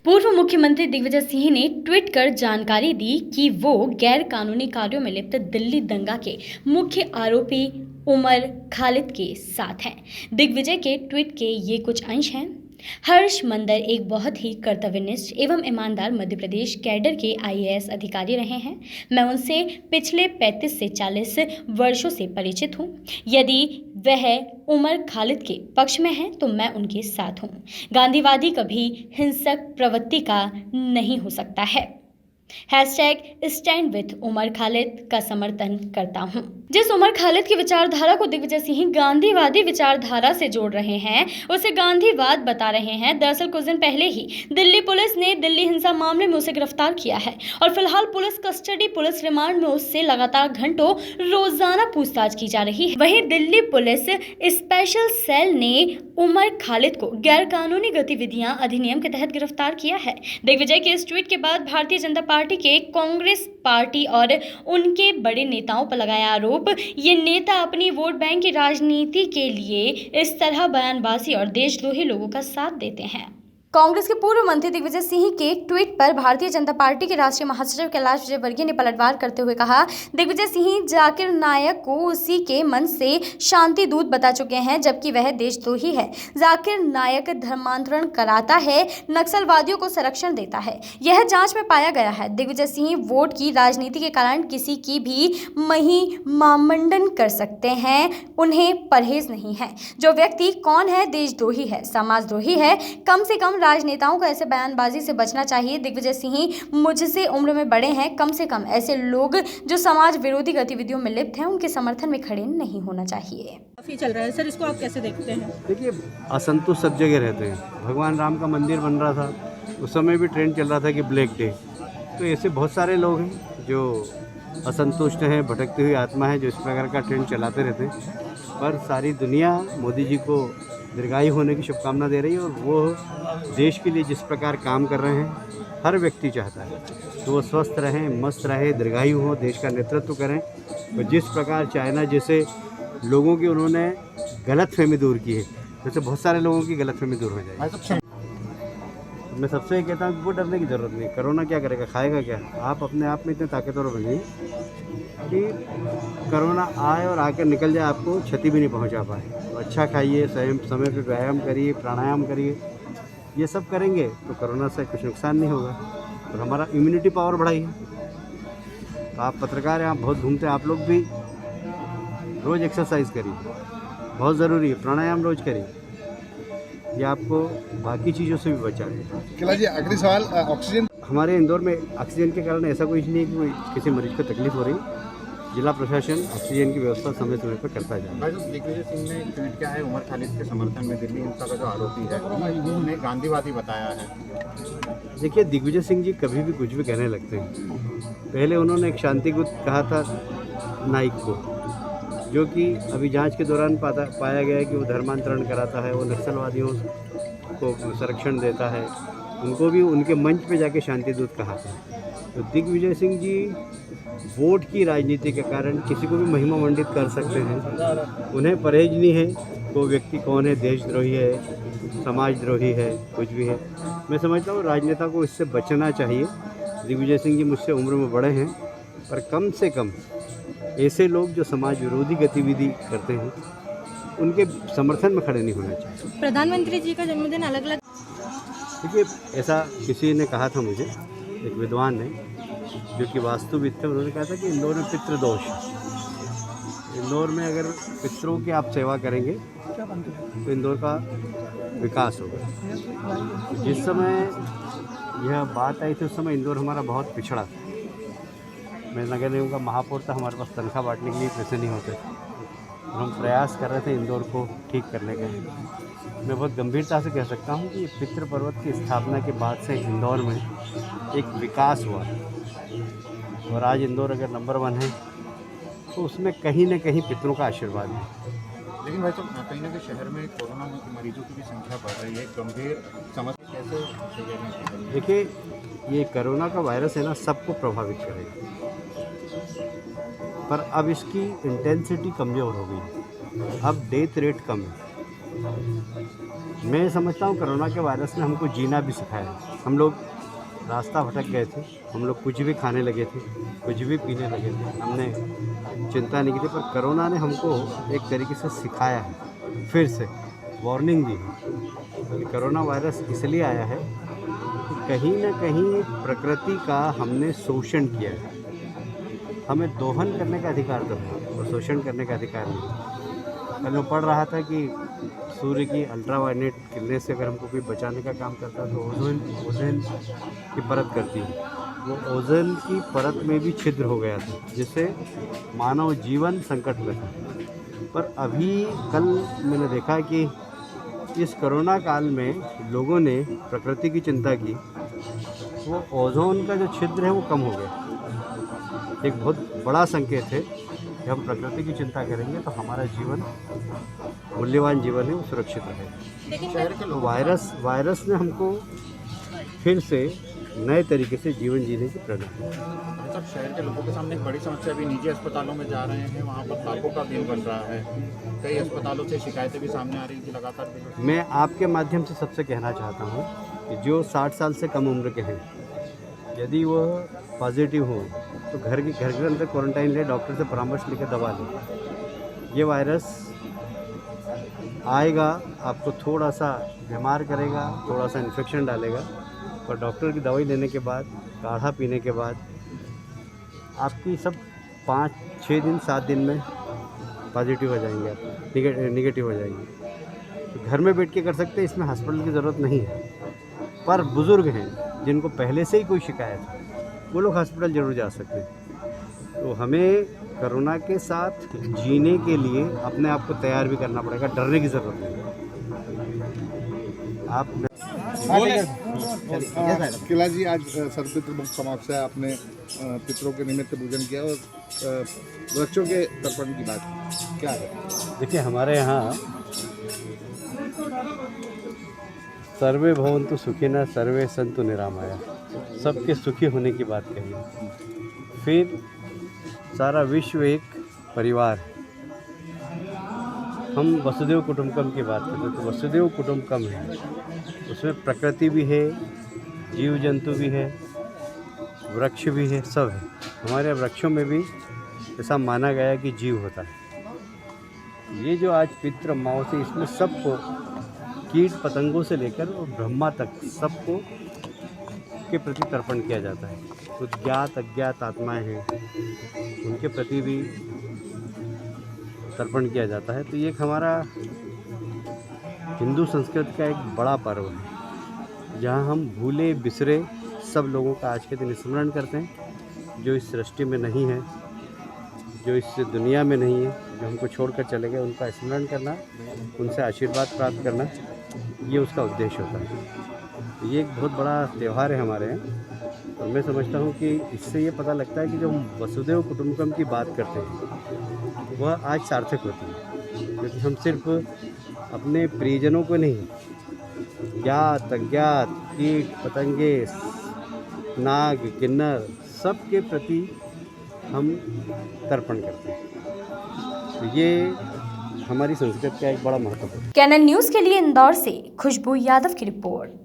पूर्व मुख्यमंत्री दिग्विजय सिंह ने ट्वीट कर जानकारी दी कि वो गैर कानूनी कार्यों में लिप्त दिल्ली दंगा के मुख्य आरोपी उमर खालिद के साथ हैं। दिग्विजय के ट्वीट के ये कुछ अंश हैं। हर्ष मंदर एक बहुत ही कर्तव्यनिष्ठ एवं ईमानदार मध्य प्रदेश कैडर के IAS अधिकारी रहे हैं। मैं उनसे पिछले 35 से 40 वर्षों से परिचित हूं। यदि वह उमर खालिद के पक्ष में हैं तो मैं उनके साथ हूं। गांधीवादी कभी हिंसक प्रवृत्ति का नहीं हो सकता है। #स्टैंड विथ उमर खालिद का समर्थन करता हूं। जिस उमर खालिद की विचारधारा को दिग्विजय सिंह गांधीवादी विचारधारा से जोड़ रहे हैं, उसे गांधीवाद बता रहे हैं। दरअसल कुछ दिन पहले ही दिल्ली पुलिस ने दिल्ली हिंसा मामले में उसे गिरफ्तार किया है और फिलहाल पुलिस कस्टडी पुलिस रिमांड में उससे लगातार घंटों रोजाना पूछताछ की जा रही है। वहीं दिल्ली पुलिस स्पेशल सेल ने उमर खालिद को गैर कानूनी गतिविधियां अधिनियम के तहत गिरफ्तार किया है। दिग्विजय के इस ट्वीट के बाद भारतीय जनता पार्टी के कांग्रेस पार्टी और उनके बड़े नेताओं पर लगाया आरोप। ये नेता अपनी वोट बैंक की राजनीति के लिए इस तरह बयानबाजी और देशद्रोही लोगों का साथ देते हैं। कांग्रेस के पूर्व मंत्री दिग्विजय सिंह के ट्वीट पर भारतीय जनता पार्टी के राष्ट्रीय महासचिव कैलाश विजयवर्गीय ने पलटवार करते हुए कहा, दिग्विजय सिंह जाकिर नायक को उसी के मन से शांति दूत बता चुके हैं, जबकि वह देशद्रोही है। जाकिर नायक धर्मांतरण कराता है, नक्सलवादियों को संरक्षण देता है। यह जांच में पाया गया है। दिग्विजय सिंह वोट की राजनीति के कारण किसी की भी महिमामंडन कर सकते हैं, उन्हें परहेज नहीं है। जो व्यक्ति कौन है, देशद्रोही है, समाजद्रोही है। कम से कम राजनेताओं को ऐसे बयानबाजी से बचना चाहिए। दिग्विजय सिंह मुझसे उम्र में बड़े हैं। कम से कम ऐसे लोग जो समाज विरोधी गतिविधियों में लिप्त हैं, उनके समर्थन में खड़े नहीं होना चाहिए। काफी चल रहा है सर, इसको आप कैसे देखते हैं? देखिए, असंतुष्ट सब जगह रहते हैं। भगवान राम का मंदिर बन रहा था, उस समय भी ट्रेंड चल रहा था कि ब्लैक डे। तो ऐसे बहुत सारे लोग हैं जो असंतुष्ट हैं, भटकती हुई आत्मा है, जो इस प्रकार का ट्रेंड चलाते रहते हैं। पर सारी दुनिया मोदी जी को दीर्घायु होने की शुभकामना दे रही है और वो देश के लिए जिस प्रकार काम कर रहे हैं, हर व्यक्ति चाहता है तो वो स्वस्थ रहें, मस्त रहे, दीर्घायु हो, देश का नेतृत्व करें। और जिस प्रकार चाइना जैसे लोगों की उन्होंने गलतफहमी दूर की है, वैसे बहुत सारे लोगों की गलतफहमी दूर हो जाएगी। मैं सबसे कहता हूँ कि वो डरने की ज़रूरत नहीं। कोरोना क्या करेगा, खाएगा क्या? आप अपने आप में इतने ताकतवर बनिए कि कोरोना आए और आकर निकल जाए, आपको क्षति भी नहीं पहुंचा पाए। तो अच्छा खाइए, समय पे व्यायाम करिए, प्राणायाम करिए। ये सब करेंगे तो कोरोना से कुछ नुकसान नहीं होगा। और हमारा इम्यूनिटी पावर बढ़ाइए। तो आप पत्रकार हैं, आप बहुत घूमते हैं, आप लोग भी रोज़ एक्सरसाइज करिए, बहुत ज़रूरी है। प्राणायाम रोज़ करिए, ये आपको बाकी चीज़ों से भी बचाएगा। कैलाश जी, आखिरी सवाल, ऑक्सीजन हमारे इंदौर में ऑक्सीजन के कारण ऐसा कुछ नहीं है कि कोई किसी मरीज को तकलीफ हो रही। जिला प्रशासन ऑक्सीजन की व्यवस्था समय समय पर करता जाए। भाई, दिग्विजय सिंह ने ट्वीट किया है उमर खालिद के समर्थन में। दिल्ली हिंसा का जो आरोपी है उन्हें गांधीवादी बताया है। देखिए, दिग्विजय सिंह जी कभी भी कुछ भी कहने लगते हैं। पहले उन्होंने एक शांतिदूत कहा था नाइक को, जो कि अभी जांच के दौरान पाया गया है कि वो धर्मांतरण कराता है, वो नक्सलवादियों को संरक्षण देता है। उनको भी उनके मंच पे जाके शांतिदूत कहा था। तो दिग्विजय सिंह जी वोट की राजनीति के कारण किसी को भी महिमा मंडित कर सकते हैं, उन्हें परहेज नहीं है। वो व्यक्ति कौन है, देशद्रोही है, समाजद्रोही है, कुछ भी है। मैं समझता हूँ राजनेता को इससे बचना चाहिए। दिग्विजय सिंह जी मुझसे उम्र में बड़े हैं, पर कम से कम ऐसे लोग जो समाज विरोधी गतिविधि करते हैं, उनके समर्थन में खड़े नहीं होना चाहिए। प्रधानमंत्री जी का जन्मदिन अलग अलग। देखिए, ऐसा किसी ने कहा था मुझे, एक विद्वान ने, जो कि वास्तुविद थे। उन्होंने कहा था कि इंदौर में पितृदोष है। इंदौर में अगर पितरों की आप सेवा करेंगे तो इंदौर का विकास होगा। जिस समय यह बात आई थी, उस समय इंदौर हमारा बहुत पिछड़ा था। मैं नगर निगम का महापौर था, हमारे पास तनख्वाह बांटने के लिए पैसे नहीं होते थे। हम प्रयास कर रहे थे इंदौर को ठीक करने का। मैं बहुत गंभीरता से कह सकता हूँ कि पितृ पर्वत की स्थापना के बाद से इंदौर में एक विकास हुआ है। और आज इंदौर अगर नंबर 1 है तो उसमें कहीं न कहीं पितरों का आशीर्वाद है। लेकिन भाई साहब, कहीं ना कहीं शहर में कोरोना मरीजों की भी संख्या बढ़ रही है, गंभीर समस्या कैसे? देखिए, ये कोरोना का वायरस है ना, सबको प्रभावित करेगा, पर अब इसकी इंटेंसिटी कमज़ोर हो गई है। अब डेथ रेट कम है। मैं समझता हूँ कोरोना के वायरस ने हमको जीना भी सिखाया। हम लोग रास्ता भटक गए थे, हम लोग कुछ भी खाने लगे थे, कुछ भी पीने लगे थे, हमने चिंता नहीं की थी, पर कोरोना ने हमको एक तरीके से सिखाया है, फिर से वार्निंग दी है कि कोरोना वायरस इसलिए आया है कि कहीं ना कहीं प्रकृति का हमने शोषण किया है। हमें दोहन करने का अधिकार तो है और शोषण करने का अधिकार नहीं। कल मैं पढ़ रहा था कि सूर्य की अल्ट्रावायलेट किरणें से अगर हमको कोई बचाने का काम करता है तो ओजोन की परत करती है। वो ओजोन की परत में भी छिद्र हो गया था, जिससे मानव जीवन संकट में था। पर अभी कल मैंने देखा कि इस कोरोना काल में लोगों ने प्रकृति की चिंता की, वो ओजोन का जो छिद्र है वो कम हो गया। एक बहुत बड़ा संकेत है कि हम प्रकृति की चिंता करेंगे तो हमारा जीवन, मूल्यवान जीवन है, वो सुरक्षित रहेगा। शहर के लोग वायरस ने हमको फिर से नए तरीके से जीवन जीने की प्रेरणा दी। सर, शहर के लोगों के सामने एक बड़ी समस्या भी निजी अस्पतालों में जा रहे हैं, वहाँ पर लाखों का बिल बन रहा है। कई अस्पतालों से शिकायतें भी सामने आ रही हैं कि लगातार। मैं आपके माध्यम से सबसे कहना चाहता हूँ कि जो 60 साल से कम उम्र के हैं, यदि वो पॉजिटिव हो तो घर के अंदर क्वारंटाइन ले, डॉक्टर से परामर्श लेकर दवा लें। ये वायरस आएगा, आपको थोड़ा सा बीमार करेगा, थोड़ा सा इन्फेक्शन डालेगा, पर डॉक्टर की दवाई लेने के बाद, काढ़ा पीने के बाद आपकी सब 5-6 दिन 7 दिन में पॉजिटिव हो जाएंगे, आप निगेटिव हो जाएंगे। तो घर में बैठ के कर सकते हैं, इसमें हॉस्पिटल की ज़रूरत नहीं है। पर बुज़ुर्ग हैं जिनको पहले से ही कोई शिकायत है, वो लोग हॉस्पिटल ज़रूर जा सकते हैं। तो हमें कोरोना के साथ जीने के लिए अपने आप को तैयार भी करना पड़ेगा, डरने की ज़रूरत नहीं। आप किला जी, आज सर्वपितृ मुक्त अमावस्या आपने पितरों के निमित्त पूजन किया और वृक्षों के तर्पण की बात क्या है? देखिए, हमारे यहाँ सर्वे भवन्तु सुखिनः सर्वे सन्तु निरामया, सबके सुखी होने की बात कही। फिर सारा विश्व एक परिवार है। हम वसुदेव कुटुंबकम की बात करते हैं तो वसुदेव कुटुंबकम है, उसमें प्रकृति भी है, जीव जंतु भी है, वृक्ष भी है, सब है। हमारे वृक्षों में भी ऐसा माना गया है कि जीव होता है। ये जो आज पितृ अमावस्या, इसमें सबको, कीट पतंगों से लेकर और ब्रह्मा तक, सबको के प्रति तर्पण किया जाता है। तो ज्ञात अज्ञात आत्माएं हैं, उनके प्रति भी तर्पण किया जाता है। तो ये एक हमारा हिंदू संस्कृति का एक बड़ा पर्व है, जहाँ हम भूले बिसरे सब लोगों का आज के दिन स्मरण करते हैं, जो इस सृष्टि में नहीं है, जो इस दुनिया में नहीं है, जो हमको छोड़कर चले गए, उनका स्मरण करना, उनसे आशीर्वाद प्राप्त करना, ये उसका उद्देश्य होता है। ये एक बहुत बड़ा त्यौहार है हमारे यहाँ, और मैं समझता हूँ कि इससे ये पता लगता है कि जो हम वसुदेव कुटुंबकम की बात करते हैं वह आज सार्थक होती है, क्योंकि हम सिर्फ अपने प्रियजनों को नहीं, ज्ञात अज्ञात, कीट पतंगे, नाग किन्नर, सब के प्रति हम तर्पण करते हैं। तो ये हमारी संस्कृति का एक बड़ा महत्व है। कैनन न्यूज़ के लिए इंदौर से खुशबू यादव की रिपोर्ट।